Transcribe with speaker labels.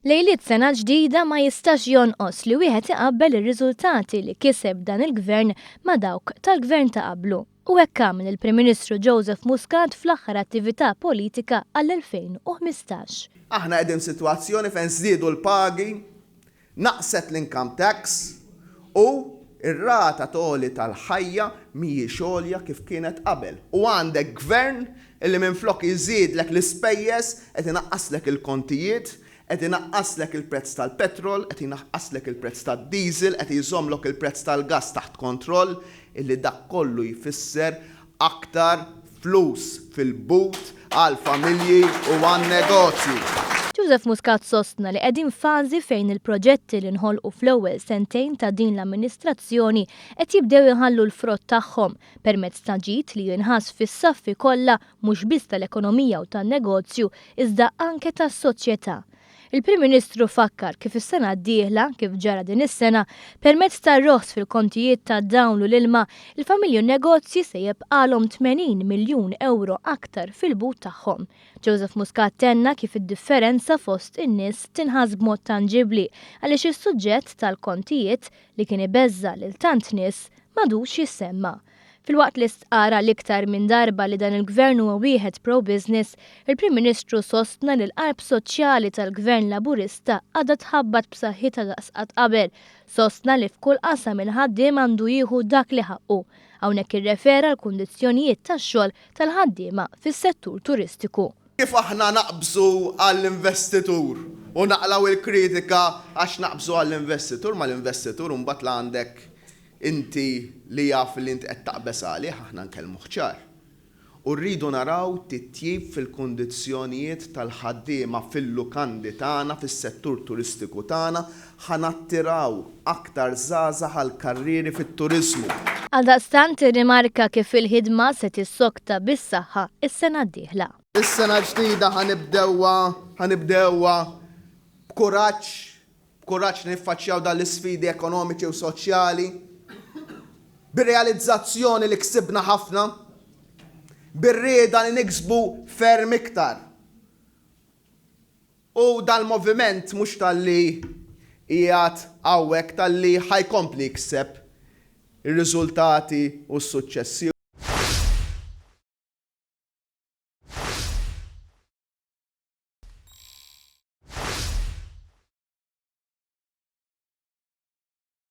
Speaker 1: Lejliet sena ġdida ma jistax jonqos li wieħed iqabbel ir-riżultati li kiseb dan il-gvern ma' dawk tal-gvern ta' qablu. U hekk għamel il-Prim Ministru Joseph Muscat fl-aħħar attività politika għall-2015.
Speaker 2: Aħna qegħdin sitwazzjoni fejn żdiedu l-pagi, naqset l-income tax u ir-rata toli tal-ħajja mhijiex għolja kif kienet qabel. U għandek gvern illi minflok iżidlek l-ispejjeż qed inaqqaslek il-kontijiet, qed inaqqaslek il-prezz tal-petrol, qed inaqqaslek il-prezz tad-diesel, qed jżommlok il-prezz tal-gass taħt kontroll, illi dak kollu jfisser aktar flus fil-but għal-familji u għan-negozji.
Speaker 1: Joseph Muscat sostna li qegħdin fażi fejn il-proġetti li nħolqu fl-ewwel sentejn ta' din l-amministrazzjoni qed jibdew iħallu l-frott tagħhom permezz ta' ġid li jinħass fis-saffi kollha mhux biss tal-ekonomija u tan-negozju iżda anke tas-soċjetà. Il-Prim Ministru fakkar kif is-sena d-dieħla, kif ġara din is-sena, permezz tar-roħs fil-kontijiet ta' dawn u l-ilma, il-familji u negozji se jibqalhom 80 miljun euro aktar fil-but tagħhom. Joseph Muscat tenna kif id-differenza fost in-nies tinħass b'mod tanġibbli għaliex is-suġġett tal-kontijiet li kien ibeżża lil tant nies m'għadux jissemma. Fil-waqt li stqara l-iktar minn darba li dan il-gvern huwa wieħed pro-business, il-Prim Ministru sostna li l-qalb soċjali tal-Gvern Laburista għadha tħabbat b'saħħitha daqsqat qabel. Sostna li f'kull qasam il-ħaddiem għandu jieħu dak li ħaqqu. Hawnhekk irrefera l-kundizzjonijiet tax-xogħol tal-ħaddiema fis-settur turistiku.
Speaker 2: Kif aħna naqbżu għall-investitur u naqlaw il-kritika għax naqbżu għall-investitur mal-investitur mbagħad la għandek inti li jaf li inti qed taqbeż għalih aħna nkellmu ċar. U rridu naraw titjib fil-kundizzjonijiet tal-ħaddiema fil-lukandi tagħna, fis-settur turistiku tagħna, ħanattiraw aktar żgħażagħ għall-karrieri fit-turiżmu. Għaldaqstant
Speaker 1: irrimarka kif il-ħidma se tissokta bis-saħħa is-sena d-dieħla.
Speaker 2: Is-sena ġdida ħanibdewwa b'kuraġġ niffaċċjaw dan l-isfidi ekonomiċi u soċjali, bir-realizzazzjoni li ksibna ħafna, bir-rieda li niksbu ferm iktar. U dal-moviment mhux tal-li qiegħed hawnhekk tal-li ħajkompli jikseb ir-riżultati u s-suċċessi.